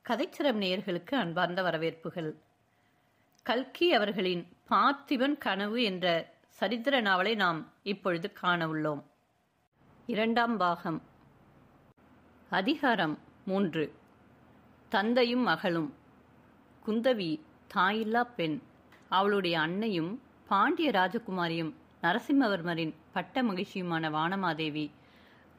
கதைச்சிரம் நேயர்களுக்கு அன்பார்ந்த வரவேற்புகள். கல்கி அவர்களின் பார்த்திபன் கனவு என்ற சரித்திர நாவலை நாம் இப்பொழுது காண உள்ளோம். 2ஆம் பாகம். அதிகாரம் 3. தந்தையும் மகளும். குந்தவி தாயில்லா பெண். அவளுடைய அன்னையும் பாண்டிய ராஜகுமாரியும் நரசிம்மவர்மரின் பட்ட மகிழ்ச்சியுமான வானமாதேவி.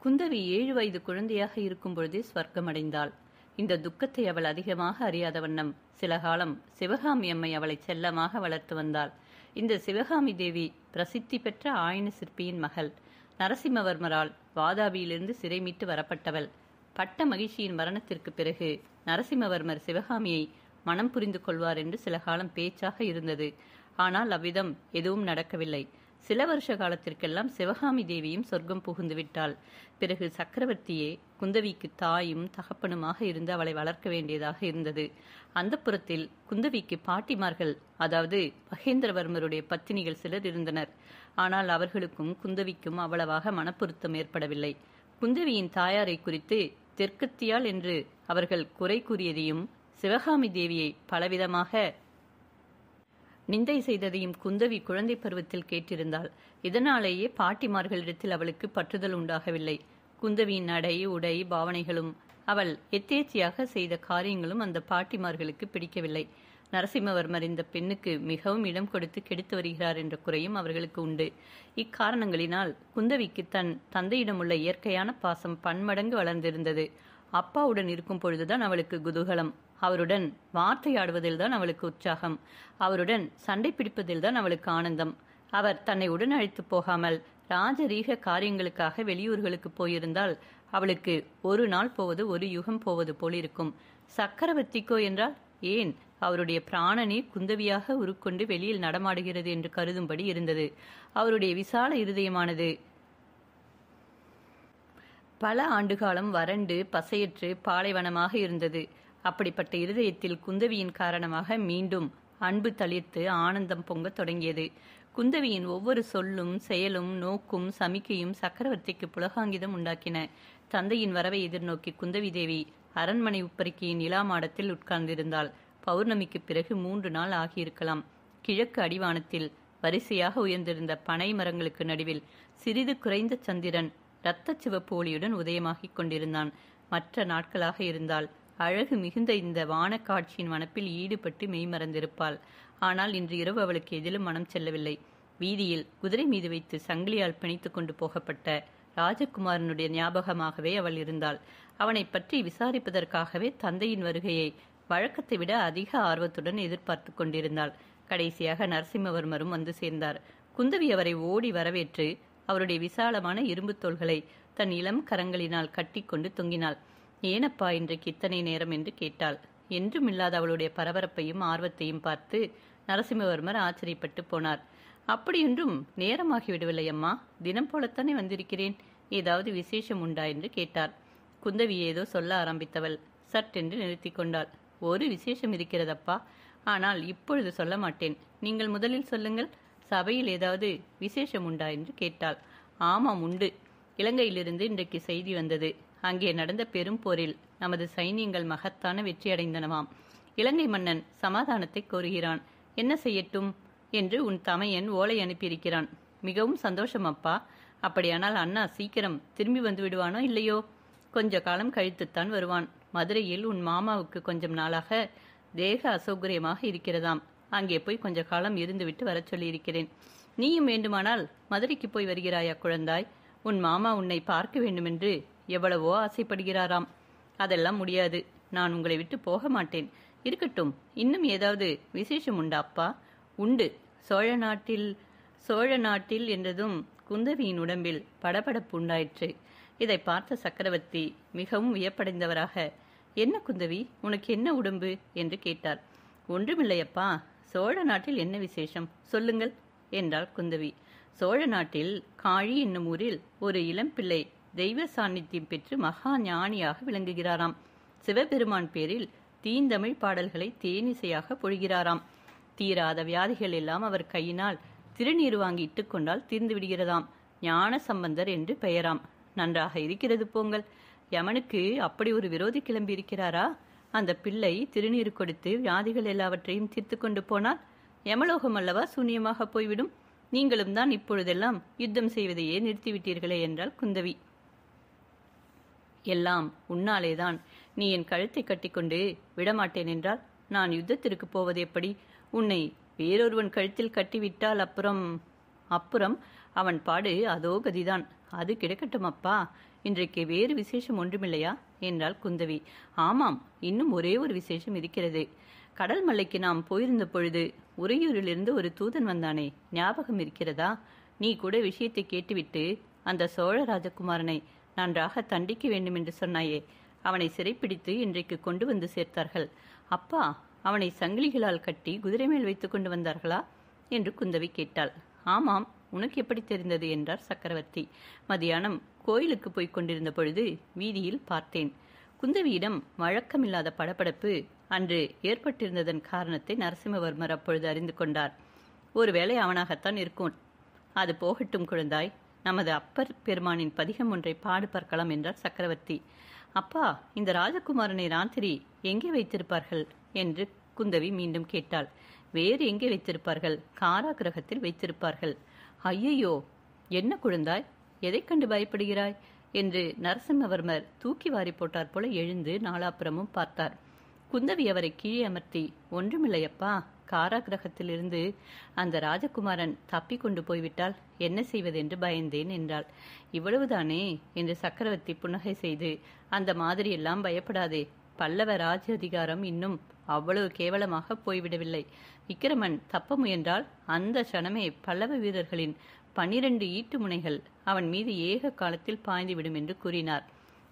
குந்தவி 7 வயது குழந்தையாக இருக்கும் பொழுதே ஸ்வர்க்கமடைந்தாள். இந்த துக்கத்தை அவள் அதிகமாக அறியாத வண்ணம் சில காலம் சிவகாமி அம்மை அவளை செல்லமாக வளர்த்து வந்தாள். இந்த சிவகாமி தேவி பிரசித்தி பெற்ற ஆயன சிற்பியின் மகள். நரசிம்மவர்மரால் வாதாபியிலிருந்து சிறை மீட்டு வரப்பட்டவள். பட்ட மகிழ்ச்சியின் மரணத்திற்கு பிறகு நரசிம்மவர்மர் சிவகாமியை மனம் புரிந்து கொள்வார் என்று சில காலம் பேச்சாக இருந்தது. ஆனால் அவ்விதம் எதுவும் நடக்கவில்லை. சில வருஷ காலத்திற்கெல்லாம் சிவகாமி தேவியும் சொர்க்கம் புகுந்து விட்டாள். பிறகு சக்கரவர்த்தியே குந்தவிக்கு தாயும் தகப்பனுமாக இருந்து அவளை வளர்க்க வேண்டியதாக இருந்தது. அந்த புறத்தில் குந்தவிக்கு பாட்டிமார்கள், அதாவது மகேந்திரவர்மருடைய பத்தினிகள் சிலர் இருந்தனர். ஆனால் அவர்களுக்கும் குந்தவிக்கும் அவ்வளவாக மனப்பொருத்தம் ஏற்படவில்லை. குந்தவியின் தாயாரை குறித்து தெற்கத்தியாள் என்று அவர்கள் குறை கூறியதையும் சிவகாமி தேவியை பலவிதமாக நிந்தை செய்ததையும் குந்தவி குழந்தை பருவத்தில் கேட்டிருந்தாள். இதனாலேயே பாட்டிமார்களிடத்தில் அவளுக்கு பற்றுதல் உண்டாகவில்லை. குந்தவியின் நடை, உடை, பாவனைகளும் அவள் எத்தேச்சியாக செய்த காரியங்களும் அந்த பாட்டிமார்களுக்கு பிடிக்கவில்லை. நரசிம்மவர்மர் இந்த பெண்ணுக்கு மிகவும் இடம் கொடுத்து கெடுத்து வருகிறார் என்ற குறையும் அவர்களுக்கு உண்டு. இக்காரணங்களினால் குந்தவிக்கு தன் தந்தையிடம் உள்ள இயற்கையான பாசம் பன்மடங்கு வளர்ந்திருந்தது. அப்பாவுடன் இருக்கும் பொழுதுதான் அவளுக்கு குதூகலம். அவருடன் வார்த்தையாடுவதில்தான் அவளுக்கு உற்சாகம். அவருடன் சண்டை பிடிப்பதில்தான் அவளுக்கு ஆனந்தம். அவர் தன்னை உடன் அழைத்து போகாமல் ராஜரீக காரியங்களுக்காக வெளியூர்களுக்கு போயிருந்தால் அவளுக்கு ஒரு நாள் போவது ஒரு யுகம் போவது போல் இருக்கும். சக்கரவர்த்திக்கோ என்றால் ஏன், அவருடைய பிராணனே குந்தவியாக உருக்கொண்டு வெளியில் நடமாடுகிறது என்று கருதும்படி இருந்தது. அவருடைய விசால இருதயமானது பல ஆண்டுகாலம் வறண்டு பசையற்று பாலைவனமாக இருந்தது. அப்படிப்பட்ட இருதயத்தில் குந்தவியின் காரணமாக மீண்டும் அன்பு தளிர்த்து ஆனந்தம் பொங்க தொடங்கியது. குந்தவியின் ஒவ்வொரு சொல்லும் செயலும் நோக்கும் சமிக்கையும் சக்கரவர்த்திக்கு புலகாங்கிதம் உண்டாக்கின. தந்தையின் வரவை எதிர்நோக்கி குந்தவி தேவி அரண்மனை உப்பரிக்கையின் நிலாமாடத்தில் உட்கார்ந்திருந்தாள். பௌர்ணமிக்கு பிறகு 3 நாள் ஆகியிருக்கலாம். கிழக்கு அடிவானத்தில் வரிசையாக உயர்ந்திருந்த பனை மரங்களுக்கு நடுவில் சிறிது குறைந்த சந்திரன் இரத்த சிவப்பு ஒளியுடன் உதயமாகிக் கொண்டிருந்தான். மற்ற நாட்களாக இருந்தால் அழகு மிகுந்த இந்த வான காட்சியின் வனப்பில் ஈடுபட்டு மெய்மறந்திருப்பாள். ஆனால் இன்று இரவு அவளுக்கு எதிலும் மனம் செல்லவில்லை. வீதியில் குதிரை மீது வைத்து சங்கிலியால் பிணைத்து கொண்டு போகப்பட்ட ராஜகுமாரனுடைய ஞாபகமாகவே அவள் இருந்தாள். அவனை பற்றி விசாரிப்பதற்காகவே தந்தையின் வருகையை வழக்கத்தை விட அதிக ஆர்வத்துடன் எதிர்பார்த்து கொண்டிருந்தாள். கடைசியாக நரசிம்மவர்மரும் வந்து சேர்ந்தார். குந்தவி அவரை ஓடி வரவேற்று அவருடைய விசாலமான இரும்பு தோள்களை தன் இளம் கரங்களினால் கட்டி கொண்டு தொங்கினாள். ஏனப்பா இன்றைக்கு இத்தனை நேரம் என்று கேட்டாள். என்றும் இல்லாத அவளுடைய பரபரப்பையும் ஆர்வத்தையும் பார்த்து நரசிம்மவர்மர் ஆச்சரியப்பட்டு போனார். அப்படியொன்றும் நேரமாகிவிடவில்லை அம்மா, தினம் போலத்தானே வந்திருக்கிறேன், ஏதாவது விசேஷம் உண்டா என்று கேட்டார். குந்தவி ஏதோ சொல்ல ஆரம்பித்தவள் சட்டென்று நிறுத்தி கொண்டாள். ஒரு விசேஷம் இருக்கிறதப்பா, ஆனால் இப்பொழுது சொல்ல மாட்டேன், நீங்கள் முதலில் சொல்லுங்கள். சபையில் ஏதாவது விசேஷம் உண்டா என்று கேட்டாள். ஆமாம் உண்டு. இலங்கையிலிருந்து இன்றைக்கு செய்தி வந்தது. அங்கே நடந்த பெரும் போரில் நமது சைனியங்கள் மகத்தான வெற்றி அடைந்தனவாம். இலங்கை மன்னன் சமாதானத்தை கோருகிறான். என்ன செய்யட்டும் என்று உன் தமையன் ஓலை அனுப்பியிருக்கிறான். மிகவும் சந்தோஷம் அப்பா. அப்படியானால் அண்ணா சீக்கிரம் திரும்பி வந்து விடுவானோ இல்லையோ? கொஞ்ச காலம் கழித்துத்தான் வருவான். மதுரையில் உன் மாமாவுக்கு கொஞ்சம் நாளாக தேக அசௌகரியமாக இருக்கிறதாம். அங்கே போய் கொஞ்ச காலம் இருந்துவிட்டு வர சொல்லியிருக்கிறேன். நீயும் வேண்டுமானால் மதுரைக்கு போய் வருகிறாயா குழந்தாய்? உன் மாமா உன்னை பார்க்க வேண்டுமென்று எவ்வளவோ ஆசைப்படுகிறாராம். அதெல்லாம் முடியாது. நான் உங்களை விட்டு போக மாட்டேன். இருக்கட்டும், இன்னும் ஏதாவது விசேஷம் உண்டா அப்பா? உண்டு. சோழ நாட்டில் என்றதும் குந்தவியின் உடம்பில் படபடப்பு உண்டாயிற்று. இதை பார்த்த சக்கரவர்த்தி மிகவும் வியப்படைந்தவராக, என்ன குந்தவி, உனக்கு என்ன உடம்பு என்று கேட்டார். ஒன்றுமில்லையப்பா, சோழ நாட்டில் என்ன விசேஷம் சொல்லுங்கள் என்றாள் குந்தவி. சோழ நாட்டில் காழி என்னும் ஊரில் ஒரு இளம்பிள்ளை தெய்வ சாநித்தியம் பெற்று மகா ஞானியாக விளங்குகிறாராம். சிவபெருமான் பேரில் தீந்தமிழ் பாடல்களை தேனிசையாக பொழிகிறாராம். தீராத வியாதிகள் எல்லாம் அவர் கையினால் திருநீர் வாங்கி இட்டுக்கொண்டால் தீர்ந்து விடுகிறதாம். ஞான சம்பந்தர் என்று பெயராம். நன்றாக இருக்கிறது போங்கள். யமனுக்கு அப்படி ஒரு விரோதி கிளம்பி இருக்கிறாரா? அந்த பிள்ளை திருநீர் கொடுத்து வியாதிகள் எல்லாவற்றையும் தீர்த்து கொண்டு போனால் யமலோகம் அல்லவா சூன்யமாக போய்விடும். நீங்களும் தான் இப்பொழுதெல்லாம் யுத்தம் செய்வதையே நிறுத்திவிட்டீர்களே என்றாள் குந்தவி. எல்லாம் உன்னாலேதான். நீ என் கழுத்தை கட்டிக்கொண்டு விடமாட்டேன் என்றால் நான் யுத்தத்திற்கு போவது எப்படி? உன்னை வேறொருவன் கழுத்தில் கட்டிவிட்டால் அப்புறம் அவன் பாடு அதோ கதிதான். அது கிடக்கட்டும் அப்பா, இன்றைக்கு வேறு விசேஷம் ஒன்றுமில்லையா என்றாள் குந்தவி. ஆமாம், இன்னும் ஒரே ஒரு விசேஷம் இருக்கிறது. கடல் மலைக்கு நாம் போயிருந்த பொழுது உறையூரிலிருந்து ஒரு தூதன் வந்தானே, ஞாபகம் இருக்கிறதா? நீ கூட விஷயத்தை கேட்டுவிட்டு அந்த சோழ ராஜகுமாரனை நன்றாக தண்டிக்க வேண்டும் என்று சொன்னாயே, அவனை சிறைப்பிடித்து இன்றைக்கு கொண்டு வந்து சேர்த்தார்கள். அப்பா, அவனை சங்கிலிகளால் கட்டி குதிரை மேல் வைத்துக் கொண்டு வந்தார்களா என்று குந்தவி கேட்டாள். ஆமாம், உனக்கு எப்படி தெரிந்தது என்றார் சக்கரவர்த்தி. மதியானம் கோயிலுக்கு போய்க் கொண்டிருந்த பொழுது வீதியில் பார்த்தேன். குந்தவியிடம் வழக்கமில்லாத படபடப்பு அன்று ஏற்பட்டிருந்ததன் காரணத்தை நரசிம்மவர்மர் அப்பொழுது அறிந்து கொண்டார். ஒருவேளை அவனாகத்தான் இருக்கும். அது போகட்டும் குழந்தாய், நமது அப்பர் பெருமானின் பதிகம் ஒன்றை பாடு பார்க்கலாம் என்றார் சக்கரவர்த்தி. அப்பா, இந்த ராஜகுமாரனை ராத்திரி எங்கே வைத்திருப்பார்கள் என்று குந்தவி மீண்டும் கேட்டாள். வேறு எங்கே வைத்திருப்பார்கள்? காராகிரகத்தில் வைத்திருப்பார்கள். ஐயையோ, என்ன குழந்தாய், எதை கண்டு பயப்படுகிறாய் என்று நரசிம்மவர்மர் தூக்கி வாரி போட்டார் போல எழுந்து நாலாபுரமும் பார்த்தார். குந்தவி அவரை கீழே அமர்த்தி, ஒன்றுமில்லையப்பா, காராகிரகத்திலிருந்து அந்த ராஜகுமாரன் தப்பி கொண்டு போய்விட்டால் என்ன செய்வதென்று பயந்தேன் என்றாள். இவ்வளவுதானே என்று சக்கரவர்த்தி புன்னகை செய்து, அந்த மாதிரியெல்லாம் பயப்படாதே. பல்லவ ராஜ அதிகாரம் இன்னும் அவ்வளவு கேவலமாக போய்விடவில்லை. விக்கிரமன் தப்ப முயன்றால் அந்த க்ஷணமே பல்லவ வீரர்களின் 12 ஈட்டு முனைகள் அவன் மீது ஏக காலத்தில் பாய்ந்துவிடும் என்று கூறினார்.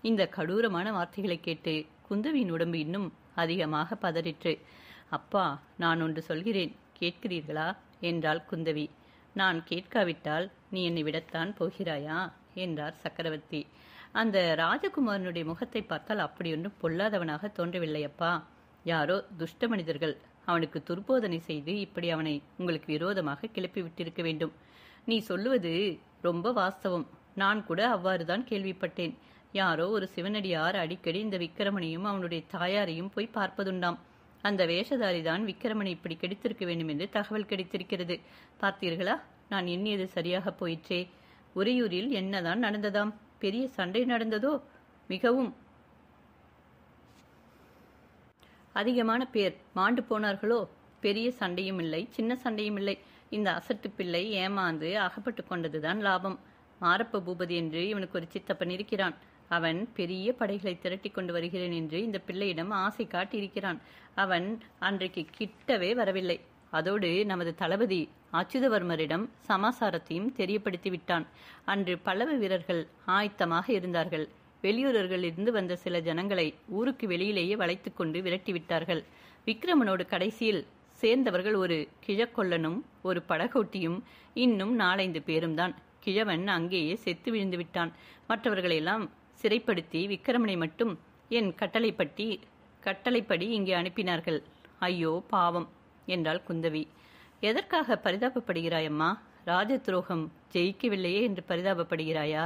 இந்த கடூரமான வார்த்தைகளை கேட்டு குந்தவியின் உடம்பு இன்னும் அதிகமாக பதறிற்று. அப்பா, நான் ஒன்று சொல்கிறேன், கேட்கிறீர்களா என்றாள் குந்தவி. நான் கேட்காவிட்டால் நீ என்னை விடத்தான் போகிறாயா என்றார் சக்கரவர்த்தி. அந்த ராஜகுமாரனுடைய முகத்தை பார்த்தால் அப்படியொன்றும் பொல்லாதவனாக தோன்றவில்லையப்பா. யாரோ துஷ்ட மனிதர்கள் அவனுக்கு துர்போதனை செய்து இப்படி அவனை உங்களுக்கு விரோதமாக கிளப்பி விட்டிருக்க வேண்டும். நீ சொல்லுவது ரொம்ப வாஸ்தவம். நான் கூட அவ்வாறுதான் கேள்விப்பட்டேன். யாரோ ஒரு சிவனடியார் அடிக்கடி இந்த விக்கிரமனையும் அவனுடைய தாயாரையும் போய் பார்ப்பதுண்டாம். அந்த வேஷதாரிதான் விக்கிரமனை இப்படி கெடுத்திருக்க வேண்டும் என்று தகவல் கிடைத்திருக்கிறது. பார்த்தீர்களா, நான் எண்ணியது சரியாக போயிற்றே. உறையூரில் என்னதான் நடந்ததாம்? பெரிய சண்டை நடந்ததோ? மிகவும் அதிகமான பேர் மாண்டு போனார்களோ? பெரிய சண்டையும் இல்லை, சின்ன சண்டையும் இல்லை. இந்த அசட்டு பிள்ளை ஏமாந்து அகப்பட்டு கொண்டதுதான் லாபம். மாரப்ப பூபதி என்று இவனுக்கு ஒரு சித்தப்பன் இருக்கிறான். அவன் பெரிய படைகளை திரட்டி கொண்டு வருகிறேன் என்று இந்த பிள்ளையிடம் ஆசை காட்டியிருக்கிறான். அவன் அன்றைக்கு கிட்டவே வரவில்லை. அதோடு நமது தளபதி அச்சுதவர்மரிடம் சமாசாரத்தையும் தெரியப்படுத்தி விட்டான். அன்று பல்லவ வீரர்கள் ஆயத்தமாக இருந்தார்கள். வெளியூரர்களிலிருந்து வந்த சில ஜனங்களை ஊருக்கு வெளியிலேயே வளைத்து கொண்டு விரட்டிவிட்டார்கள். விக்கிரமனோடு கடைசியில் சேர்ந்தவர்கள் ஒரு கிழக்கொல்லனும் ஒரு படகோட்டியும் இன்னும் 4-5 பேரும் தான். கிழவன் அங்கேயே செத்து விழுந்து விட்டான். மற்றவர்களெல்லாம் சிறைப்படுத்தி விக்கிரமனை மட்டும் என் கட்டளைப்படி இங்கே அனுப்பினார்கள். ஐயோ பாவம் என்றாள் குந்தவி. எதற்காக பரிதாபப்படுகிறாயம்மா? ராஜ துரோகம் ஜெயிக்கவில்லையே என்று பரிதாபப்படுகிறாயா?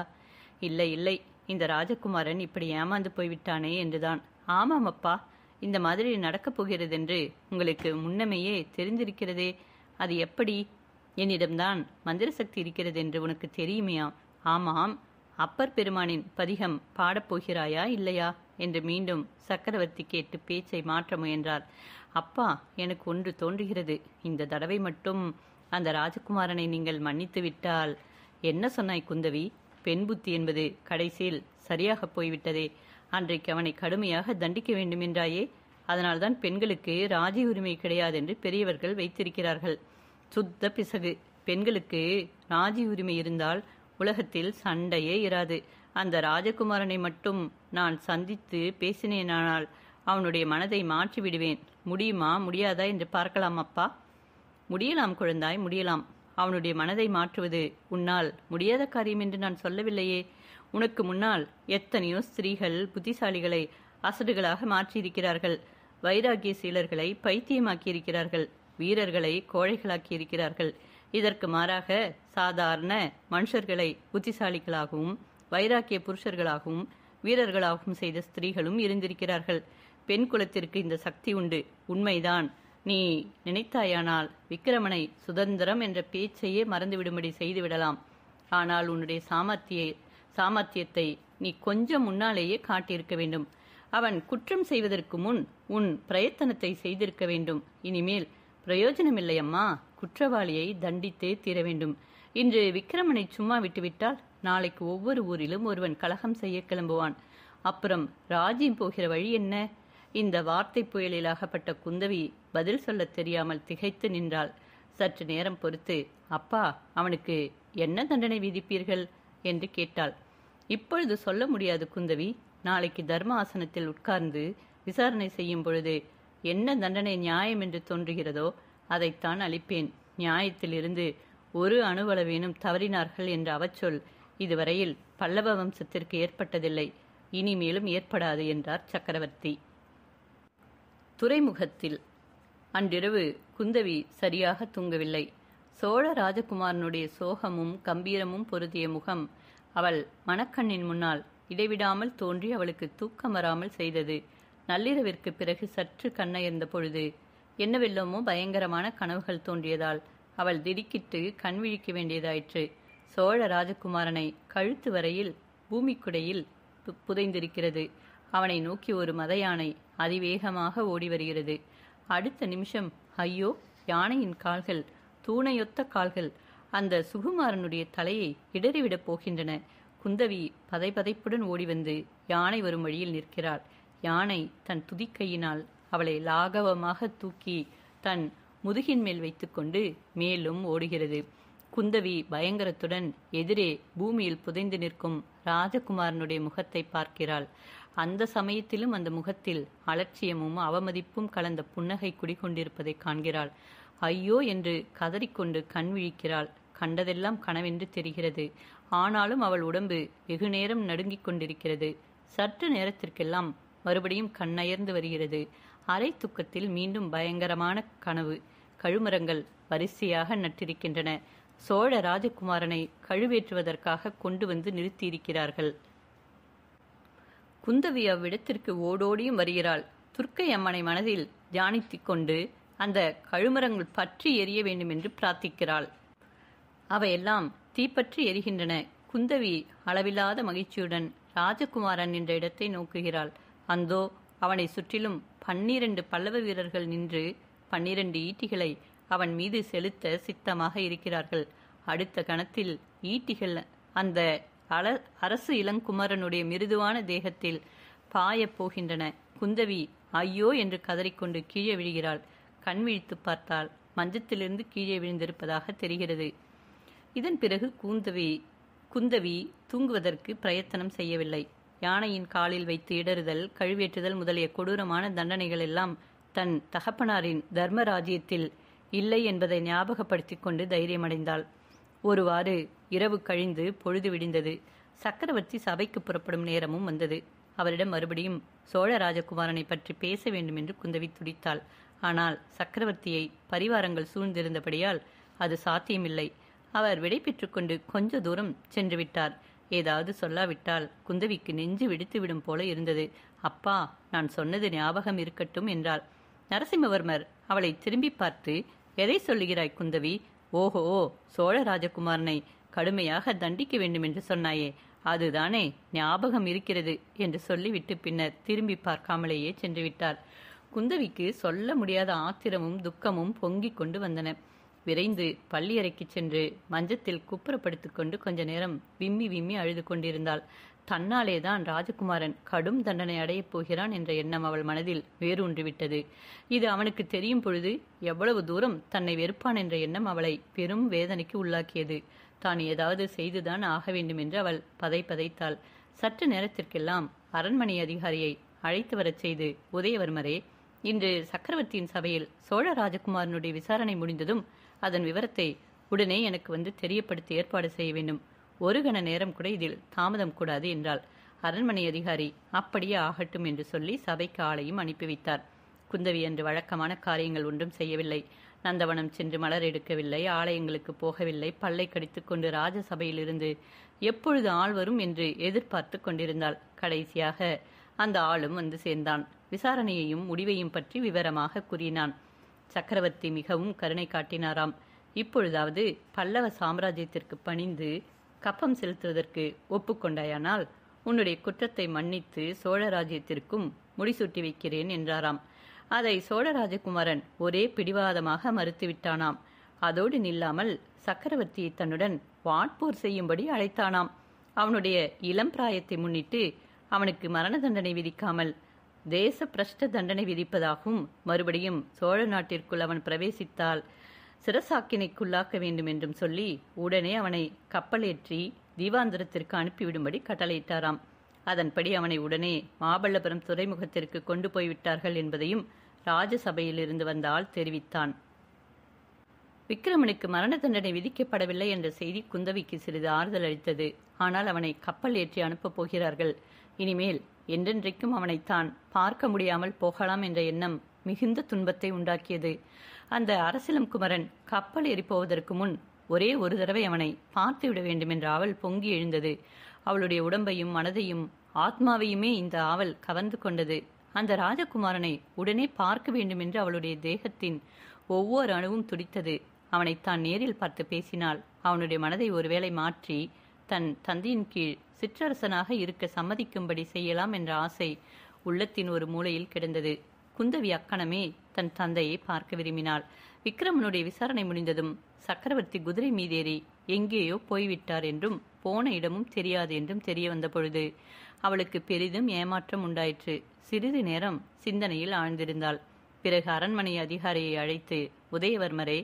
இல்லை இல்லை, இந்த ராஜகுமாரன் இப்படி ஏமாந்து போய்விட்டானே என்றுதான். ஆமாம் அப்பா, இந்த மாதிரி நடக்கப் போகிறதென்று உங்களுக்கு முன்னமேயே தெரிந்திருக்கிறதே. அது எப்படி? என்னிடம்தான் மந்திர சக்தி இருக்கிறது என்று உனக்கு தெரியுமையா? ஆமாம். அப்பர் பெருமானின் பதிகம் பாடப்போகிறாயா இல்லையா என்று மீண்டும் சக்கரவர்த்தி கேட்டு பேச்சை மாற்ற முயன்றார். அப்பா, எனக்கு ஒன்று தோன்றுகிறது. இந்த தடவை மட்டும் அந்த ராஜகுமாரனை நீங்கள் மன்னித்து விட்டால். என்ன சொன்னாய் குந்தவி? பெண் புத்தி என்பது கடைசியில் சரியாக போய்விட்டதே. அன்றைக்கு அவனை கடுமையாக தண்டிக்க வேண்டும் என்றாயே. அதனால்தான் பெண்களுக்கு ராஜ உரிமை கிடையாது என்று பெரியவர்கள் வைத்திருக்கிறார்கள். சுத்த பிசகு. பெண்களுக்கு ராஜ உரிமை இருந்தால் உலகத்தில் சண்டையே இராது. அந்த ராஜகுமாரனை மட்டும் நான் சந்தித்து பேசினேனானால் அவனுடைய மனதை மாற்றி விடுவேன். முடியுமா முடியாதா என்று பார்க்கலாம் அப்பா. முடியலாம் குழந்தாய், முடியலாம். அவனுடைய மனதை மாற்றுவது உன்னால் முடியாத காரியம் என்று நான் சொல்லவில்லையே. உனக்கு முன்னால் எத்தனையோ ஸ்திரீகள் புத்திசாலிகளை அசடுகளாக மாற்றியிருக்கிறார்கள். வைராகிய சீலர்களை பைத்தியமாக்கியிருக்கிறார்கள். வீரர்களை கோழைகளாக்கியிருக்கிறார்கள். இதற்கு மாறாக சாதாரண மனுஷர்களை புத்திசாலிகளாகவும் வைராக்கிய புருஷர்களாகவும் வீரர்களாகவும் செய்த ஸ்திரீகளும் இருந்திருக்கிறார்கள். பெண் குலத்திற்கு இந்த சக்தி உண்டு, உண்மைதான். நீ நினைத்தாயானால் விக்கிரமனை சுதந்திரம் என்ற பேச்சையே மறந்துவிடும்படி செய்துவிடலாம். ஆனால் உன்னுடைய சாமர்த்தியத்தை நீ கொஞ்சம் முன்னாலேயே காட்டியிருக்க வேண்டும். அவன் குற்றம் செய்வதற்கு முன் உன் பிரயத்தனத்தை செய்திருக்க வேண்டும். இனிமேல் பிரயோஜனமில்லையம்மா, குற்றவாளியை தண்டித்தே தீர வேண்டும். இன்று விக்கிரமனை சும்மா விட்டுவிட்டால் நாளைக்கு ஒவ்வொரு ஊரிலும் ஒருவன் கலகம் செய்ய கிளம்புவான். அப்புறம் ராஜ்யம் போகிற வழி என்ன? இந்த வார்த்தை புயலில் அகப்பட்ட குந்தவி பதில் சொல்ல தெரியாமல் திகைத்து நின்றாள். சற்று நேரம் பொறுத்து, அப்பா, அவனுக்கு என்ன தண்டனை விதிப்பீர்கள் என்று கேட்டாள். இப்பொழுது சொல்ல முடியாது குந்தவி. நாளைக்கு தர்ம ஆசனத்தில் உட்கார்ந்து விசாரணை செய்யும் பொழுது என்ன தண்டனை நியாயம் என்று தோன்றுகிறதோ அதைத்தான் அளிப்பேன். நியாயத்திலிருந்து ஒரு அணுவளவேனும் தவறினார்கள் என்ற அவச்சொல் இதுவரையில் பல்லவ வம்சத்திற்கு ஏற்பட்டதில்லை, இனிமேலும் ஏற்படாது என்றார் சக்கரவர்த்தி. துறைமுகத்தில் அன்றிரவு குந்தவி சரியாக தூங்கவில்லை. சோழ ராஜகுமாரனுடைய சோகமும் கம்பீரமும் பொருந்திய முகம் அவள் மனக்கண்ணின் முன்னால் இடைவிடாமல் தோன்றி அவளுக்கு தூக்கம் வராமல் செய்தது. நள்ளிரவிற்கு பிறகு சற்று கண்ணயர்ந்த பொழுது என்னவெல்லாமோ பயங்கரமான கனவுகள் தோன்றியதால் அவள் திடுக்கிட்டு கண் விழிக்க வேண்டியதாயிற்று. சோழ ராஜகுமாரனை கழுத்து வரையில் பூமிக்குடையில் புதைந்திருக்கிறது. அவனை நோக்கி ஒரு மத யானை அதிவேகமாக ஓடி வருகிறது. அடுத்த நிமிஷம், ஐயோ, யானையின் கால்கள், தூணையொத்த கால்கள், அந்த சுகுமாரனுடைய தலையை இடறிவிடப் போகின்றன. குந்தவி பதைப்புடன் ஓடி வந்து யானை வரும் வழியில் நிற்கிறாள். யானை தன் துதிக்கையினால் அவளை லாகவமாக தூக்கி தன் முதுகின் மேல் வைத்துக்கொண்டு மேலும் ஓடுகிறது. குந்தவி பயங்கரத்துடன் எதிரே பூமியில் புதைந்து நிற்கும் ராஜகுமாரனுடைய முகத்தை பார்க்கிறாள். அந்த சமயத்திலும் அந்த முகத்தில் அலட்சியமும் அவமதிப்பும் கலந்த புன்னகை குடிகொண்டிருப்பதை காண்கிறாள். ஐயோ என்று கதறிக்கொண்டு கண் விழிக்கிறாள். கண்டதெல்லாம் கனவென்று தெரிகிறது. ஆனாலும் அவள் உடம்பு வெகு நேரம் நடுங்கிக் கொண்டிருக்கிறது. சற்று நேரத்திற்கெல்லாம் மறுபடியும் கண்ணயர்ந்து வருகிறது. அரை துக்கத்தில் மீண்டும் பயங்கரமான கனவு. கழுமரங்கள் வரிசையாக நட்டிருக்கின்றன. சோழ ராஜகுமாரனை கழுவேற்றுவதற்காக கொண்டு வந்து நிறுத்தியிருக்கிறார்கள். குந்தவி அவ்விடத்திற்கு ஓடோடியும் வருகிறாள். துர்க்கை அம்மனை மனதில் தியானித்துக் கொண்டு அந்த கழுமரங்கள் பற்றி எரிய வேண்டும் என்று பிரார்த்திக்கிறாள். அவையெல்லாம் தீப்பற்றி எரிகின்றன. குந்தவி அளவில்லாத மகிழ்ச்சியுடன் ராஜகுமாரன் என்ற இடத்தை நோக்குகிறாள். அந்தோ அவனை சுற்றிலும் 12 பல்லவ வீரர்கள் நின்று 12 ஈட்டிகளை அவன் மீது செலுத்த சித்தமாக இருக்கிறார்கள். அடுத்த கணத்தில் ஈட்டிகள் அந்த அரசு இளங்குமரனுடைய மிருதுவான தேகத்தில் பாயப் போகின்றன. குந்தவி ஐயோ என்று கதறிக்கொண்டு கீழே விழுகிறாள். கண் விழித்து பார்த்தால் மஞ்சத்திலிருந்து கீழே விழுந்திருப்பதாக தெரிகிறது. இதன் பிறகு குந்தவி தூங்குவதற்கு பிரயத்தனம் செய்யவில்லை. யானையின் காலில் வைத்து இடறுதல், கழுவேற்றுதல் முதலிய கொடூரமான தண்டனைகள் எல்லாம் தன் தகப்பனாரின் தர்மராஜ்யத்தில் இல்லை என்பதை ஞாபகப்படுத்திக் கொண்டு தைரியமடைந்தாள். ஒருவாறு இரவு கழிந்து பொழுது விடிந்தது. சக்கரவர்த்தி சபைக்கு புறப்படும் நேரமும் வந்தது. அவரிடம் மறுபடியும் சோழ ராஜகுமாரனை பற்றி பேச வேண்டும் என்று குந்தவி துடித்தாள். ஆனால் சக்கரவர்த்தியை பரிவாரங்கள் சூழ்ந்திருந்தபடியால் அது சாத்தியமில்லை. அவர் விடை பெற்றுக்கொண்டு கொஞ்ச தூரம் சென்று விட்டார். ஏதாவது சொல்லாவிட்டால் குந்தவிக்கு நெஞ்சு வெடித்துவிடும் போல இருந்தது. அப்பா, நான் சொன்னது ஞாபகம் இருக்கட்டும் என்றாள். நரசிம்மவர்மர் அவளை திரும்பி பார்த்து, எதை சொல்லுகிறாய் குந்தவி? ஓஹோ, சோழ ராஜகுமாரனை கடுமையாக தண்டிக்க வேண்டும் என்று சொன்னாயே, அதுதானே ஞாபகம் இருக்கிறது என்று சொல்லிவிட்டு பின்னர் திரும்பி பார்க்காமலேயே சென்று விட்டார். குந்தவிக்கு சொல்ல முடியாத ஆத்திரமும் துக்கமும் பொங்கிக் கொண்டு வந்தன. விரைந்து பள்ளியறைக்கு சென்று மஞ்சத்தில் குப்புறப்படுத்திக் கொண்டு கொஞ்ச நேரம் விம்மி விம்மி அழுது கொண்டிருந்தாள். தன்னாலேதான் ராஜகுமாரன் கடும் தண்டனை அடையப் போகிறான் என்ற எண்ணம் அவள் மனதில் வேரூன்றிவிட்டது. இது அவனுக்கு தெரியும் பொழுது எவ்வளவு தூரம் தன்னை வெறுப்பான் என்ற எண்ணம் அவளை பெரும் வேதனைக்கு உள்ளாக்கியது. தான் ஏதாவது செய்துதான் ஆக வேண்டும் என்று அவள் பதைத்தாள். சற்று நேரத்திற்கெல்லாம் அரண்மனை அதிகாரியை அழைத்து வரச் செய்து, உதயவர்மரே, இன்று சக்கரவர்த்தியின் சபையில் சோழ ராஜகுமாரனுடைய விசாரணை முடிந்ததும் அதன் விவரத்தை உடனே எனக்கு வந்து தெரியப்படுத்தி ஏற்பாடு செய்ய வேண்டும். ஒரு கண நேரம் கூட இதில் தாமதம் கூடாது என்றாள். அரண்மனை அதிகாரி அப்படியே ஆகட்டும் என்று சொல்லி சபைக்கு ஆளையும் அனுப்பி வைத்தார். குந்தவி அன்று வழக்கமான காரியங்கள் ஒன்றும் செய்யவில்லை. நந்தவனம் சென்று மலர் எடுக்கவில்லை, ஆலயங்களுக்கு போகவில்லை, பல்லை கடித்துக் கொண்டு ராஜசபையிலிருந்து எப்பொழுது ஆள் வரும் என்று எதிர்பார்த்து கொண்டிருந்தாள். கடைசியாக அந்த ஆளும் வந்து சேர்ந்தான். விசாரணையையும் முடிவையும் பற்றி விவரமாக கூறினான். சக்கரவர்த்தி மிகவும் கருணை காட்டினாராம். இப்பொழுதாவது பல்லவ சாம்ராஜ்யத்திற்கு பணிந்து கப்பம் செலுத்துவதற்கு ஒப்புக்கொண்டாயானால் உன்னுடைய குற்றத்தை மன்னித்து சோழ ராஜ்யத்திற்கும் முடிசூட்டி வைக்கிறேன் என்றாராம். அதை சோழராஜகுமாரன் ஒரே பிடிவாதமாக மறுத்துவிட்டானாம். அதோடு நில்லாமல் சக்கரவர்த்தியை தன்னுடன் வாட்போர் செய்யும்படி அழைத்தானாம். அவனுடைய இளம் பிராயத்தை முன்னிட்டு அவனுக்கு மரண தண்டனை விதிக்காமல் தேச பிரஷ்ட தண்டனை விதிப்பதாகவும், மறுபடியும் சோழ நாட்டிற்குள் அவன் பிரவேசித்தால் சிரசாக்கினைக்குள்ளாக்க வேண்டும் என்றும் சொல்லி உடனே அவனை கப்பலேற்றி தீவாந்திரத்திற்கு அனுப்பிவிடும்படி கட்டளையிட்டாராம். அதன்படி அவனை உடனே மாமல்லபுரம் துறைமுகத்திற்கு கொண்டு போய்விட்டார்கள் என்பதையும் ராஜசபையிலிருந்து வந்த ஆள் தெரிவித்தான். விக்கிரமனுக்கு மரண தண்டனை விதிக்கப்படவில்லை என்ற செய்தி குந்தவிக்கு சிறிது ஆறுதல் அளித்தது. ஆனால் அவனை கப்பல் ஏற்றி அனுப்பப் போகிறார்கள். இனிமேல் என்றென்றைக்கும் அவனைத்தான் பார்க்க முடியாமல் போகலாம் என்ற எண்ணம் மிகுந்த துன்பத்தை உண்டாக்கியது. அந்த அரசிலம் குமரன் கப்பல் ஏறி போவதற்கு முன் ஒரே ஒரு தடவை அவனை பார்த்துவிட வேண்டும் என்ற ஆவல் பொங்கி எழுந்தது. அவளுடைய உடம்பையும் மனதையும் ஆத்மாவையுமே இந்த ஆவல் கவர்ந்து கொண்டது. அந்த ராஜகுமாரனை உடனே பார்க்க வேண்டும் என்று அவளுடைய தேகத்தின் ஒவ்வொரு அணுவும் துடித்தது. அவனைத்தான் நேரில் பார்த்து பேசினால் அவனுடைய மனதை ஒருவேளை மாற்றி தன் தந்தையின் கீழ் சிற்றரசனாக இருக்க சம்மதிக்கும்படி செய்யலாம் என்ற ஆசை உள்ளத்தின் ஒரு மூலையில் கிடந்தது. குந்தவி அக்கணமே தன் தந்தையை பார்க்க விரும்பினாள். விக்கிரமனுடைய விசாரணை முடிந்ததும் சக்கரவர்த்தி குதிரை மீதேறி எங்கேயோ போய்விட்டார் என்றும் போன இடமும் தெரியாது என்றும் தெரிய வந்த பொழுது அவளுக்கு பெரிதும் ஏமாற்றம் உண்டாயிற்று. சிறிது நேரம் சிந்தனையில் ஆழ்ந்திருந்தாள். பிறகு அரண்மனை அதிகாரியை அழைத்து, உதயவர்மரே,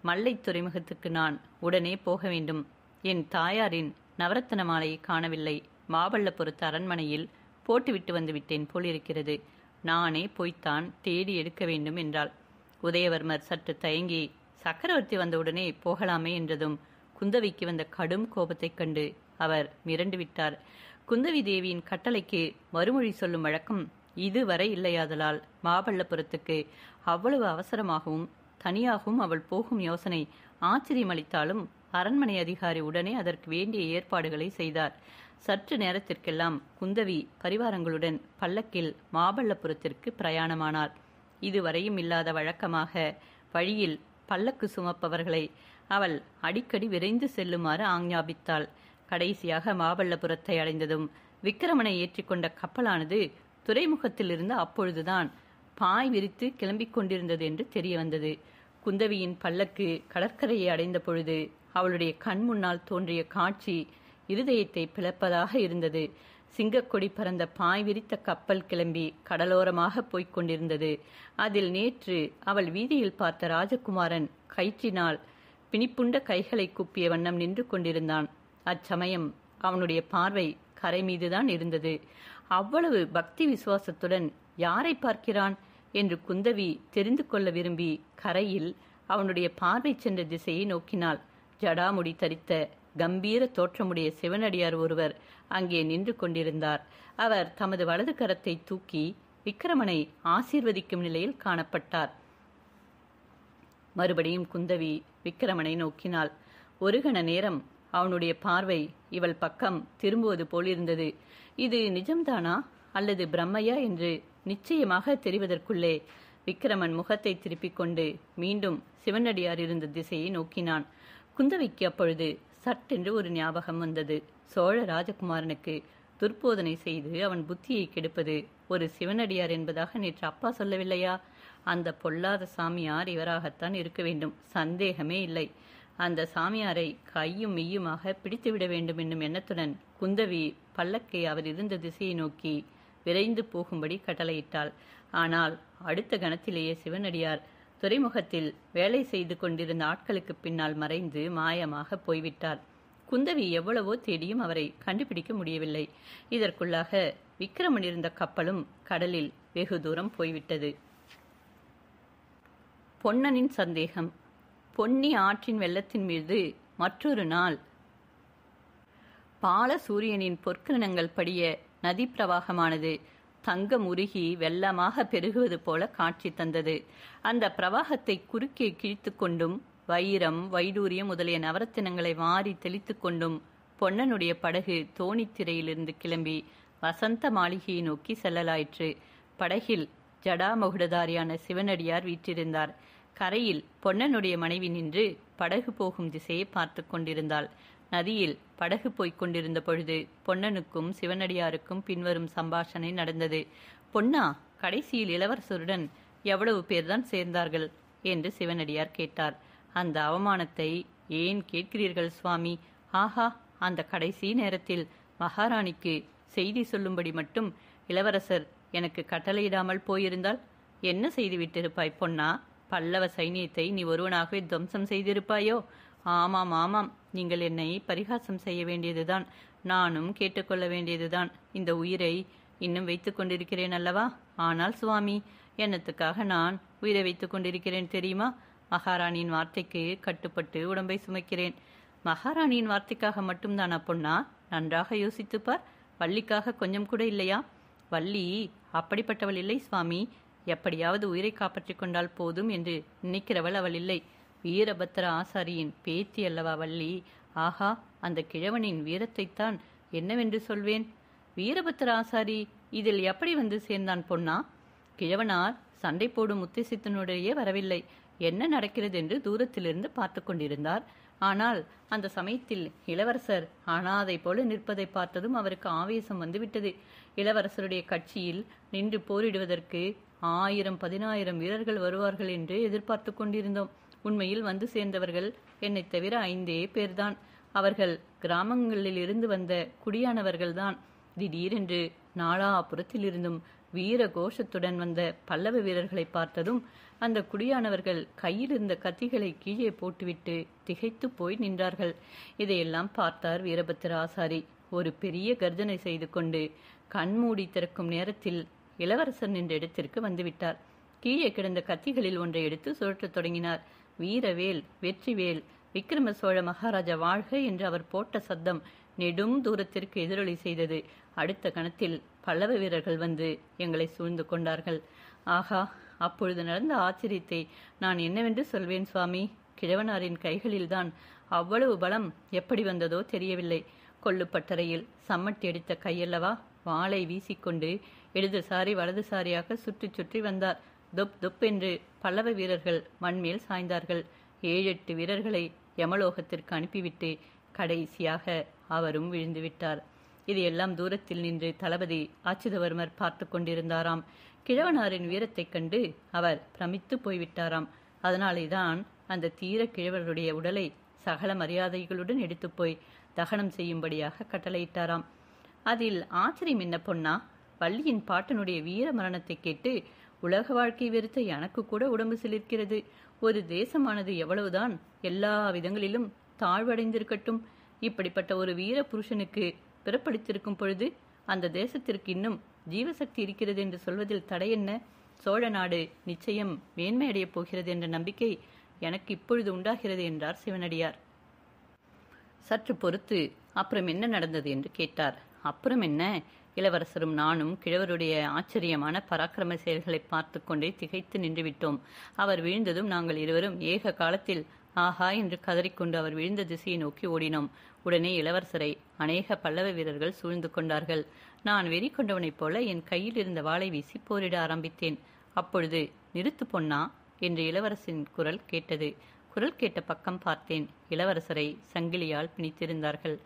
மல்லை துறைமுகத்துக்கு நான் உடனே போக வேண்டும். என் தாயாரின் நவரத்தன மாலையை காணவில்லை. மாமல்லபுரத்து அரண்மனையில் போட்டுவிட்டு வந்து விட்டேன் போலிருக்கிறது. நானே போய்த்தான் தேடி எடுக்க வேண்டும் என்றாள். உதயவர்மர் சற்று தயங்கி சக்கரவர்த்தி வந்தவுடனே போகலாமே என்றதும் குந்தவிக்கு வந்த கடும் கோபத்தைக் கண்டு அவர் மிரண்டு விட்டார். குந்தவி தேவியின் கட்டளைக்கு மறுமொழி சொல்லும் வழக்கம் இதுவரை இல்லையாதலால் மாமல்லபுரத்துக்கு அவ்வளவு அவசரமாகவும் தனியாகவும் அவள் போகும் யோசனை ஆச்சரியமளித்தாலும் அரண்மனை அதிகாரி உடனே அதற்கு வேண்டிய ஏற்பாடுகளை செய்தார். சற்று நேரத்திற்கெல்லாம் குந்தவி பரிவாரங்களுடன் பல்லக்கில் மாமல்லபுரத்திற்கு பிரயாணமானாள். இதுவரையும் இல்லாத வழக்கமாக வழியில் பல்லக்கு சுமப்பவர்களை அவள் அடிக்கடி விரைந்து செல்லுமாறு ஆஞ்ஞாபித்தாள். கடைசியாக மாமல்லபுரத்தை அடைந்ததும் விக்கிரமனை ஏற்றிக்கொண்ட கப்பலானது துறைமுகத்திலிருந்து அப்பொழுதுதான் பாய் விரித்து கிளம்பிக் கொண்டிருந்தது என்று தெரிய வந்தது. குந்தவியின் பல்லக்கு கடற்கரையை அடைந்த பொழுது அவளுடைய கண் முன்னால் தோன்றிய காட்சி இருதயத்தை பிளப்பதாக இருந்தது. சிங்கக்கொடி பறந்த பாய் விரித்த கப்பல் கிளம்பி கடலோரமாக போய்க் கொண்டிருந்தது. அதில் நேற்று அவள் வீதியில் பார்த்த ராஜகுமாரன் கயிற்றினால் பிணிப்புண்ட கைகளை குப்பிய வண்ணம் நின்று கொண்டிருந்தான். அச்சமயம் அவனுடைய பார்வை கரை மீதுதான் இருந்தது. அவ்வளவு பக்தி விசுவாசத்துடன் யாரை பார்க்கிறான் என்று குந்தவி தெரிந்து கொள்ள விரும்பி கரையில் அவனுடைய பார்வை சென்ற திசையை நோக்கினாள். ஜடாமுடி தரித்த கம்பீர தோற்றமுடைய சிவனடியார் ஒருவர் அங்கே நின்று கொண்டிருந்தார். அவர் தமது வலது கரத்தை தூக்கி விக்கிரமனை ஆசீர்வதிக்கும் நிலையில் காணப்பட்டார். மறுபடியும் குந்தவி விக்கிரமனை நோக்கினாள். ஒரு கண நேரம் அவனுடைய பார்வை இவள் பக்கம் திரும்புவது போலிருந்தது. இது நிஜம்தானா அல்லது பிரம்மையா என்று நிச்சயமாக தெரிவதற்குள்ளே விக்கிரமன் முகத்தை திருப்பிக் கொண்டு மீண்டும் சிவனடியார் இருந்த திசையை நோக்கினான். குந்தவிக்கு அப்பொழுது சட்டென்று ஒரு ஞாபகம் வந்தது. சோழ ராஜகுமாரனுக்கு துர்போதனை செய்து அவன் புத்தியை கெடுப்பது ஒரு சிவனடியார் என்பதாக நேற்று அப்பா சொல்லவில்லையா? அந்த பொல்லாத சாமியார் இவராகத்தான் இருக்க வேண்டும், சந்தேகமே இல்லை. அந்த சாமியாரை கையும் மெய்யுமாக பிடித்துவிட வேண்டும் என்னும் எண்ணத்துடன் குந்தவி பல்லக்கை அவர் இருந்த திசையை நோக்கி விரைந்து போகும்படி கட்டளையிட்டாள். ஆனால் அடுத்த கணத்திலேயே சிவனடியார் துறைமுகத்தில் வேலை செய்து கொண்டிருந்த ஆட்களுக்கு பின்னால் மறைந்து மாயமாக போய்விட்டார். குந்தவி எவ்வளவோ தேடியும் அவரை கண்டுபிடிக்க முடியவில்லை. இதற்குள்ளாக விக்கிரமன் இருந்த கப்பலும் கடலில் வெகு தூரம் போய்விட்டது. பொன்னனின் சந்தேகம். பொன்னி ஆற்றின் வெள்ளத்தின் மீது மற்றொரு நாள் பால சூரியனின் பொற்கிரணங்கள் படிய நதி பிரவாகமானது தங்கம் உருகி வெள்ளமாக பெருகுவது போல காட்சி தந்தது. அந்த பிரவாகத்தை குறுக்கே கிழித்து கொண்டும் வைரம் வைடூரியம் முதலிய நவரத்தினங்களை வாரி தெளித்து கொண்டும் பொன்னனுடைய படகு தோணித்திரையிலிருந்து கிளம்பி வசந்த மாளிகையை நோக்கி செல்லலாயிற்று. படகில் ஜடாமகுடதாரியான சிவனடியார் வீற்றிருந்தார். கரையில் பொன்னனுடைய மனைவி நின்று படகு போகும் திசையை பார்த்து கொண்டிருந்தாள். நதியில் படகு போய்க் கொண்டிருந்த பொழுது பொன்னனுக்கும் சிவனடியாருக்கும் பின்வரும் சம்பாஷணை நடந்தது. பொன்னா, கடைசியில் இளவரசருடன் எவ்வளவு பேர்தான் சேர்ந்தார்கள் என்று சிவனடியார் கேட்டார். அந்த அவமானத்தை ஏன் கேட்கிறீர்கள் சுவாமி? ஆஹா, அந்த கடைசி நேரத்தில் மகாராணிக்கு செய்தி சொல்லும்படி மட்டும் இளவரசர் எனக்கு கட்டளையிடாமல் போயிருந்தால் என்ன செய்துவிட்டிருப்பாய் பொன்னா? பல்லவ சைனியத்தை நீ ஒருவனாகவே துவம்சம் செய்திருப்பாயோ? ஆமாம் ஆமாம், நீங்கள் என்னை பரிகாசம் செய்ய வேண்டியதுதான், நானும் கேட்டுக்கொள்ள வேண்டியதுதான். இந்த உயிரை இன்னும் வைத்து கொண்டிருக்கிறேன் அல்லவா? ஆனால் சுவாமி, என்னத்துக்காக நான் உயிரை வைத்து கொண்டிருக்கிறேன் தெரியுமா? மகாராணியின் வார்த்தைக்கு கட்டுப்பட்டு உடம்பை சுமைக்கிறேன். மகாராணியின் வார்த்தைக்காக மட்டும்தானா பொன்னா? நன்றாக யோசித்துப்பார். வள்ளிக்காக கொஞ்சம் கூட இல்லையா? வள்ளி அப்படிப்பட்டவள் இல்லை சுவாமி. எப்படியாவது உயிரை காப்பாற்றிக் கொண்டால் போதும் என்று நினைக்கிறவள் அவள் இல்லை. வீரபத்திர ஆசாரியின் பேத்தி அல்லவா வள்ளி. ஆஹா, அந்த கிழவனின் வீரத்தைத்தான் என்னவென்று சொல்வேன். வீரபத்திர ஆசாரி இதில் எப்படி வந்து சேர்ந்தான் பொன்னா? கிழவனார் சண்டை போடும் உத்தேசத்தினுடைய வரவில்லை. என்ன நடக்கிறது என்று தூரத்திலிருந்து பார்த்து கொண்டிருந்தார். ஆனால் அந்த சமயத்தில் இளவரசர் அனாதை போல நிற்பதை பார்த்ததும் அவருக்கு ஆவேசம் வந்துவிட்டது. இளவரசருடைய கட்சியில் நின்று போரிடுவதற்கு 1000 10,000 வீரர்கள் வருவார்கள் என்று எதிர்பார்த்து கொண்டிருந்தோம். உண்மையில் வந்து சேர்ந்தவர்கள் என்னை தவிர 5 பேர்தான். அவர்கள் கிராமங்களில் இருந்து வந்த குடியானவர்கள்தான். திடீரென்று நாலாபுரத்திலிருந்தும் வீர கோஷத்துடன் வந்த பல்லவ வீரர்களை பார்த்ததும் அந்த குடியானவர்கள் கையில் இருந்த கத்திகளை கீழே போட்டுவிட்டு திகைத்து போய் நின்றார்கள். இதையெல்லாம் பார்த்தார் வீரபத்திர ஆசாரி. ஒரு பெரிய கர்ஜனை செய்து கொண்டு கண்மூடி திறக்கும் நேரத்தில் இளவரசர் நின்ற இடத்திற்கு வந்துவிட்டார். கீழே கிடந்த கத்திகளில் ஒன்றை எடுத்து சுழற்றத் தொடங்கினார். வீரவேல், வெற்றிவேல், விக்ரம சோழ மகாராஜா வாழ்க என்று அவர் போட்ட சத்தம் நெடும் தூரத்திற்கு எதிரொலி செய்தது. அடுத்த கணத்தில் பல்லவ வீரர்கள் வந்து எங்களை சூழ்ந்து கொண்டார்கள். ஆகா, அப்பொழுது நடந்த ஆச்சரியத்தை நான் என்னவென்று சொல்வேன் சுவாமி. கிழவனாரின் கைகளில்தான் அவ்வளவு பலம் எப்படி வந்ததோ தெரியவில்லை. கொள்ளுப்பட்டறையில் சம்மட்டி அடித்த கையல்லவா, வாளை வீசிக்கொண்டு இடதுசாரி வலதுசாரியாக சுற்றி சுற்றி வந்தார். தொப் தொப் என்று பல்லவ வீரர்கள் மண்மேல் சாய்ந்தார்கள். 7-8 வீரர்களை யமலோகத்திற்கு அனுப்பிவிட்டு கடைசியாக அவரும் விழுந்துவிட்டார். இதையெல்லாம் தூரத்தில் நின்று தளபதி அச்சுதவர்மர் பார்த்து கொண்டிருந்தாராம். கிழவனாரின் வீரத்தைக் கண்டு அவர் பிரமித்து போய்விட்டாராம். அதனாலேதான் அந்த தீர கிழவருடைய உடலை சகல மரியாதைகளுடன் எடுத்து போய் தகனம் செய்யும்படியாக கட்டளையிட்டாராம். அதில் ஆச்சரியம் என்ன பொன்னா? வள்ளியின் பாட்டனுடைய வீர மரணத்தை கேட்டு உலக வாழ்க்கை வெறுத்த எனக்கு கூட உடம்பு சிலிர்க்கிறது. ஒரு தேசமானது எவ்வளவுதான் எல்லா விதங்களிலும் தாழ்வடைந்திருக்கட்டும், இப்படிப்பட்ட ஒரு வீர புருஷனுக்கு பிறப்பளித்திருக்கும் பொழுது அந்த தேசத்திற்கு இன்னும் ஜீவசக்தி இருக்கிறது என்று சொல்வதில் தடை என்ன? சோழ நாடு நிச்சயம் மேன்மையடையப் போகிறது என்ற நம்பிக்கை எனக்கு இப்பொழுது உண்டாகிறது என்றார் சிவனடியார். சற்று பொறுத்து அப்புறம் என்ன நடந்தது என்று கேட்டார். அப்புறம் என்ன? இளவரசரும் நானும் கிழவருடைய ஆச்சரியமான பராக்கிரம செயல்களை பார்த்து கொண்டே திகைத்து நின்றுவிட்டோம். அவர் வீழ்ந்ததும் நாங்கள் இருவரும் ஏக காலத்தில் ஆஹா என்று கதறிக்கொண்டு அவர் விழுந்த திசையை நோக்கி ஓடினோம். உடனே இளவரசரை அநேக பல்லவ வீரர்கள் சூழ்ந்து கொண்டார்கள். நான் வெறி கொண்டவனைப் போல என் கையில் இருந்த வாளை வீசி போரிட ஆரம்பித்தேன். அப்பொழுது நிறுத்து பொன்னா என்று இளவரசின் குரல் கேட்டது. குரல் கேட்ட பக்கம் பார்த்தேன். இளவரசரை சங்கிலியால் பிணித்திருந்தார்கள்.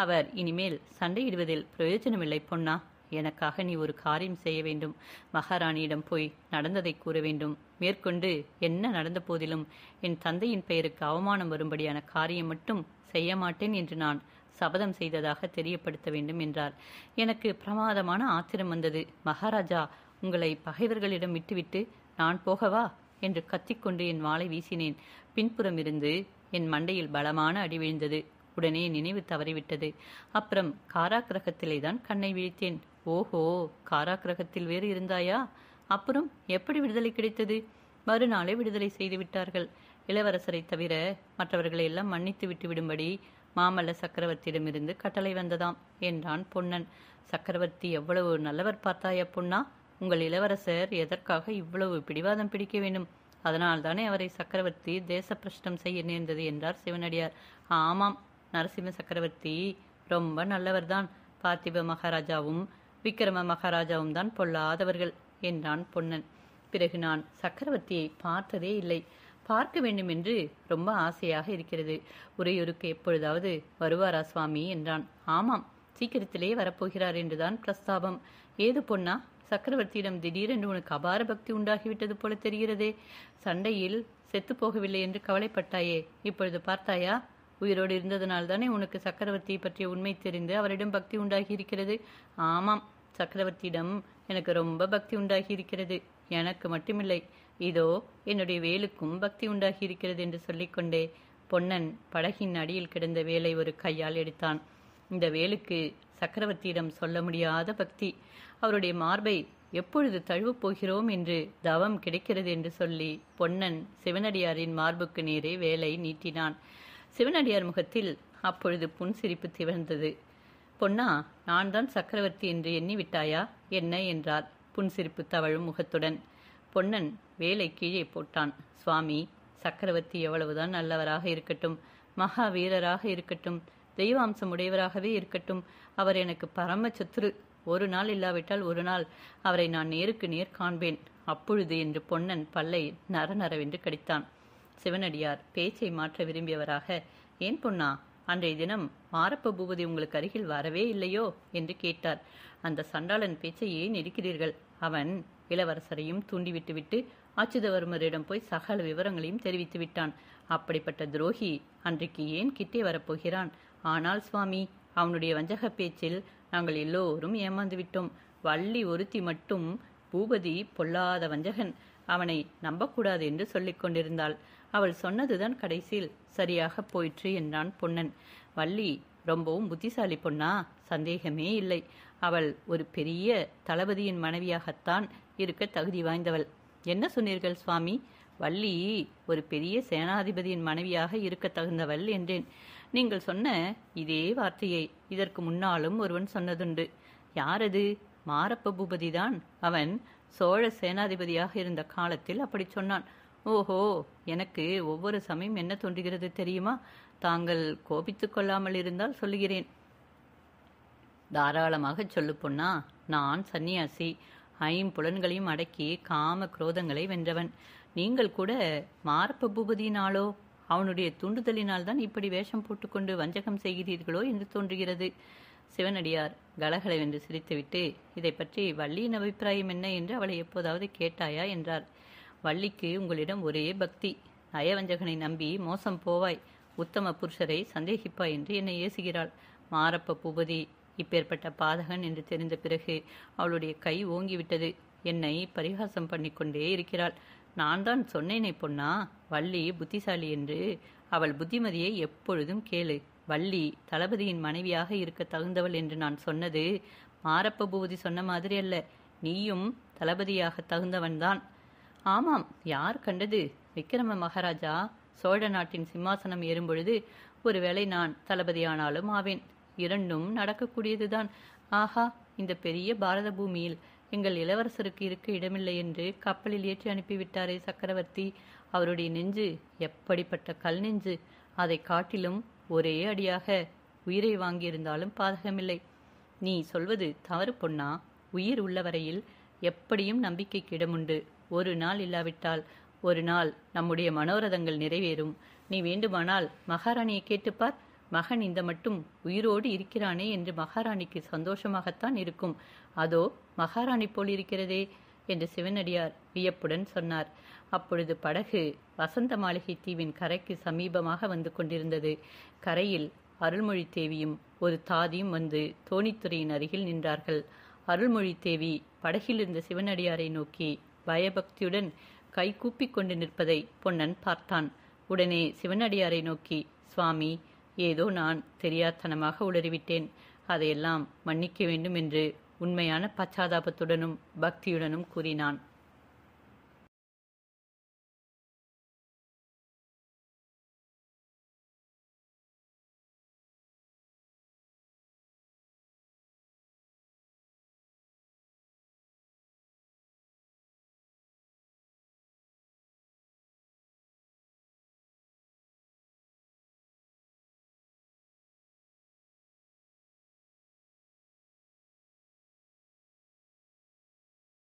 அவர் இனிமேல் சண்டையிடுவதில் பிரயோஜனமில்லை பொன்னா, எனக்காக நீ ஒரு காரியம் செய்ய வேண்டும். மகாராணியிடம் போய் நடந்ததை கூற வேண்டும். மேற்கொண்டு என்ன நடந்த போதிலும் என் தந்தையின் பெயருக்கு அவமானம் வரும்படியான காரியம் மட்டும் செய்ய மாட்டேன் என்று நான் சபதம் செய்ததாக தெரியப்படுத்த வேண்டும் என்றார். எனக்கு பிரமாதமான ஆத்திரம் வந்தது. மகாராஜா, உங்களை பகைவர்களிடம் விட்டுவிட்டு நான் போகவா என்று கத்திக்கொண்டு என் வாளை வீசினேன். பின்புறம் இருந்து என் மண்டையில் பலமான அடி விழுந்தது. உடனே நினைவு தவறிவிட்டது. அப்புறம் காராக்கிரகத்திலே தான் கண்ணை விழித்தேன். ஓஹோ, காராக்கிரகத்தில் வேறு இருந்தாயா? அப்புறம் எப்படி விடுதலை கிடைத்தது? மறுநாளே விடுதலை செய்து விட்டார்கள். இளவரசரை தவிர மற்றவர்களை எல்லாம் மன்னித்து விட்டு விடும்படி மாமல்ல சக்கரவர்த்தியிடமிருந்து கட்டளை வந்ததாம் என்றான் பொன்னன். சக்கரவர்த்தி எவ்வளவு நல்லவர் பார்த்தாயா பொன்னா? உங்கள் இளவரசர் எதற்காக இவ்வளவு பிடிவாதம் பிடிக்க வேண்டும்? அதனால் தானே அவரை சக்கரவர்த்தி தேச பிரஷ்டம் செய்ய நேர்ந்தது என்றார் சிவனடியார். ஆமாம், நரசிம்ம சக்கரவர்த்தி ரொம்ப நல்லவர்தான். பார்த்திப மகாராஜாவும் விக்கிரம மகாராஜாவும் தான் பொல்லாதவர்கள். என்றான் பொன்னன். பிறகு நான் சக்கரவர்த்தியை பார்த்ததே இல்லை. பார்க்க வேண்டும் என்று ரொம்ப ஆசையாக இருக்கிறது. உறையூருக்கு எப்பொழுதாவது வருவாரா சுவாமி என்றான். ஆமாம், சீக்கிரத்திலே வரப்போகிறார் என்றுதான் பிரஸ்தாபம். ஏது பொன்னா, சக்கரவர்த்தியிடம் திடீரென்று உனக்கு அபார பக்தி உண்டாகிவிட்டது போல தெரிகிறதே. சண்டையில் செத்து போகவில்லை என்று கவலைப்பட்டாயே, இப்பொழுது பார்த்தாயா? உயிரோடு இருந்ததனால்தானே உனக்கு சக்கரவர்த்தியை பற்றிய உண்மை தெரிந்து அவரிடம் பக்தி உண்டாகி இருக்கிறது. ஆமாம், சக்கரவர்த்தியிடம் எனக்கு ரொம்ப பக்தி உண்டாகி இருக்கிறது. எனக்கு மட்டுமில்லை, இதோ என்னுடைய வேலுக்கும் பக்தி உண்டாகி இருக்கிறது என்று சொல்லிக்கொண்டே பொன்னன் படகின் அடியில் கிடந்த வேலை ஒரு கையால் எடுத்தான். இந்த வேலுக்கு சக்கரவர்த்தியிடம் சொல்ல முடியாத பக்தி. அவருடைய மார்பை எப்பொழுது தழுவப் போகிறோம் என்று தவம் கிடைக்கிறது என்று சொல்லி பொன்னன் சிவனடியாரின் மார்புக்கு நேரே வேலை நீட்டினான். சிவனடியார் முகத்தில் அப்பொழுது புன்சிரிப்பு திவழ்ந்தது. பொன்னா, நான் தான் சக்கரவர்த்தி என்று எண்ணி விட்டாயா என்ன என்றார் புன்சிரிப்பு தவழும் முகத்துடன். பொன்னன் வேலை கீழே போட்டான். சுவாமி, சக்கரவர்த்தி எவ்வளவுதான் நல்லவராக இருக்கட்டும், மகா வீரராக இருக்கட்டும், தெய்வாம்சம் உடையவராகவே இருக்கட்டும், அவர் எனக்கு பரம சத்துரு. ஒரு நாள் இல்லாவிட்டால் ஒரு நாள் அவரை நான் நேருக்கு நேர் காண்பேன். அப்பொழுது என்று பொன்னன் பல்லை நரநரவென்று கடித்தான். சிவனடியார் பேச்சை மாற்ற விரும்பியவராக, ஏன் பொன்னா, அன்றைய தினம் மாரப்ப பூபதி உங்களுக்கு அருகில் வரவே இல்லையோ என்று கேட்டார். அந்த சண்டாளன் பேச்சை ஏன் எடுக்கிறீர்கள்? அவன் இளவரசரையும் தூண்டிவிட்டுவிட்டு அச்சுதவர்மரிடம் போய் சகல விவரங்களையும் தெரிவித்து விட்டான். அப்படிப்பட்ட துரோகி அன்றைக்கு ஏன் கிட்டே வரப்போகிறான்? ஆனால் சுவாமி, அவனுடைய வஞ்சக பேச்சில் நாங்கள் எல்லோரும் ஏமாந்து விட்டோம். வள்ளி ஒருத்தி மட்டும் பூபதி பொல்லாத வஞ்சகன், அவனை நம்பக்கூடாது என்று சொல்லிக் கொண்டிருந்தாள். அவள் சொன்னதுதான் கடைசியில் சரியாக போயிற்று என்றான் பொன்னன். வள்ளி ரொம்பவும் புத்திசாலி பொன்னா, சந்தேகமே இல்லை. அவள் ஒரு பெரிய தளபதியின் மனைவியாகத்தான் இருக்க தகுதி வாய்ந்தவள். என்ன சொன்னீர்கள் சுவாமி? வள்ளி ஒரு பெரிய சேனாதிபதியின் மனைவியாக இருக்க தகுந்தவள் என்றேன். நீங்கள் சொன்ன இதே வார்த்தையை இதற்கு முன்னாலும் ஒருவன் சொன்னதுண்டு. யாரது? மாரப்ப பூபதிதான். அவன் சோழ சேனாதிபதியாக இருந்த காலத்தில் அப்படி சொன்னான். ஓஹோ, எனக்கு ஒவ்வொரு சமயம் என்ன தோன்றுகிறது தெரியுமா? தாங்கள் கோபித்துக் கொள்ளாமல் இருந்தால் சொல்லுகிறேன். தாராளமாக சொல்லு பொன்னா. நான் சன்னியாசி, ஐம்புலன்களையும் அடக்கி காம குரோதங்களை வென்றவன். நீங்கள் கூட மாரப்ப பூபதியினாலோ அவனுடைய தூண்டுதலினால் தான் இப்படி வேஷம் போட்டுக்கொண்டு வஞ்சகம் செய்கிறீர்களோ என்று தோன்றுகிறது. சிவனடியார் கலகலவென்று சிரித்துவிட்டு, இதை பற்றி வள்ளியின் அபிப்பிராயம் என்ன என்று அவளை எப்போதாவது கேட்டாயா என்றார். வள்ளிக்கு உங்களிடம் ஒரே பக்தி. நயவஞ்சகனை நம்பி மோசம் போவாய், உத்தம புருஷரை சந்தேகிப்பாய் என்று என்னை ஏசுகிறாள். மாரப்ப பூபதி இப்பேற்பட்ட பாதகன் என்று தெரிந்த பிறகு அவளுடைய கை ஓங்கிவிட்டது. என்னை பரிகாசம் பண்ணிக்கொண்டே இருக்கிறாள். நான் தான் சொன்னேனே பொன்னா, வள்ளி புத்திசாலி என்று. அவள் புத்திமதியை எப்பொழுதும் கேளு. வள்ளி தளபதியின் மனைவியாக இருக்க தகுந்தவள் என்று நான் சொன்னது மாரப்ப பூபதி சொன்ன மாதிரி அல்ல. நீயும் தளபதியாக தகுந்தவன்தான். ஆமாம், யார் கண்டது? விக்கிரம மகாராஜா சோழ நாட்டின் சிம்மாசனம் ஏறும்பொழுது ஒருவேளை நான் தளபதியானாலும் ஆவேன். இரண்டும் நடக்கக்கூடியதுதான். ஆஹா, இந்த பெரிய பாரத பூமியில் எங்கள் இளவரசருக்கு இருக்க இடமில்லை என்று கப்பலில் ஏற்றி அனுப்பிவிட்டாரே சக்கரவர்த்தி. அவருடைய நெஞ்சு எப்படிப்பட்ட கல் நெஞ்சு! அதை காட்டிலும் ஒரே அடியாக உயிரை வாங்கியிருந்தாலும் பாதகமில்லை. நீ சொல்வது தவறு பொன்னா. உயிர் உள்ளவரையில் எப்படியும் நம்பிக்கைக்கு இடமுண்டு. ஒரு நாள் இல்லாவிட்டால் ஒரு நாள் நம்முடைய மனோரதங்கள் நிறைவேறும். நீ வேண்டுமானால் மகாராணியை கேட்டுப்பார். மகன் இந்த மட்டும் உயிரோடு இருக்கிறானே என்று மகாராணிக்கு சந்தோஷமாகத்தான் இருக்கும். அதோ மகாராணி போல் இருக்கிறதே என்று சிவனடியார் வியப்புடன் சொன்னார். அப்பொழுது படகு வசந்த மாளிகை தீவின் கரைக்கு சமீபமாக வந்து கொண்டிருந்தது. கரையில் அருள்மொழி தேவியும் ஒரு தாதியும் வந்து தோணித்துறையின் அருகில் நின்றார்கள். அருள்மொழி தேவி படகில் இருந்த சிவனடியாரை நோக்கி பயபக்தியுடன் கை கூப்பிக் கொண்டு நிற்பதை பொன்னன் பார்த்தான். உடனே சிவனடியாரை நோக்கி, சுவாமி, ஏதோ நான் தெரியாத்தனமாக உளறிவிட்டேன். அதையெல்லாம் மன்னிக்க வேண்டும் என்று உண்மையான பச்சாதாபத்துடனும் பக்தியுடனும் கூறினான்.